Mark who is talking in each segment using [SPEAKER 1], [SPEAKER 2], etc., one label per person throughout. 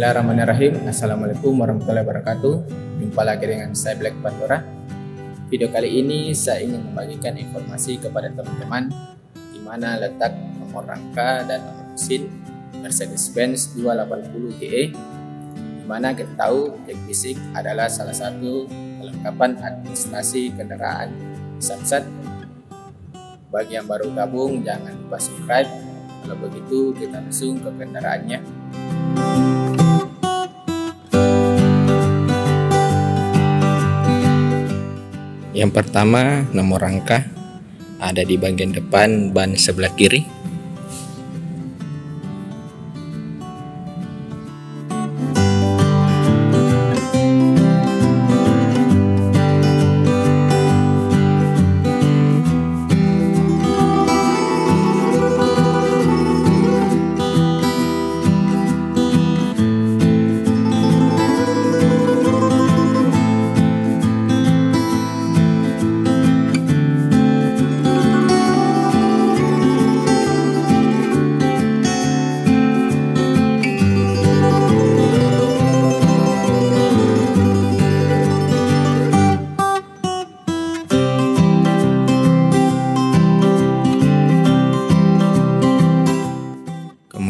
[SPEAKER 1] Bismillahirrahmanirrahim. Assalamualaikum warahmatullahi wabarakatuh. Jumpa lagi dengan saya Black Pandora. Video kali ini saya ingin membagikan informasi kepada teman-teman di mana letak nomor rangka dan nomor mesin Mercedes-Benz 280 GE, di mana kita tahu cek fisik adalah salah satu kelengkapan administrasi kendaraan Samsat. Bagi yang baru gabung jangan lupa subscribe. Kalau begitu kita langsung ke kendaraannya. Yang pertama, nomor rangka ada di bagian depan ban sebelah kiri.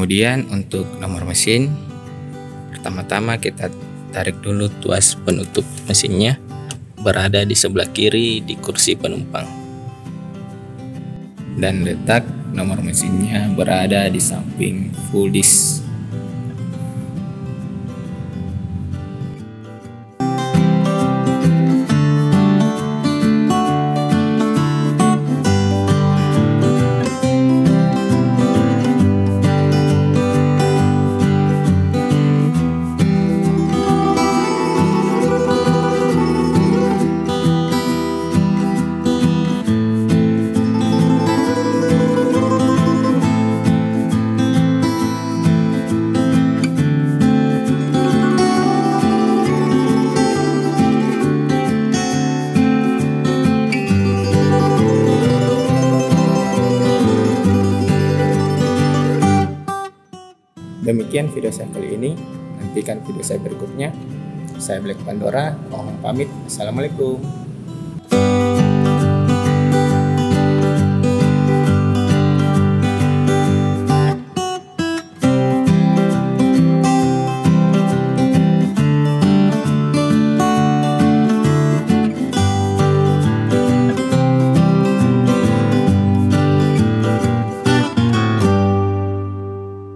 [SPEAKER 1] Kemudian untuk nomor mesin, pertama-tama kita tarik dulu tuas penutup mesinnya, berada di sebelah kiri di kursi penumpang. Dan letak nomor mesinnya berada di samping full disk. Demikian video saya kali ini. Nantikan video saya berikutnya. Saya Black Pandora, mohon pamit. Assalamualaikum.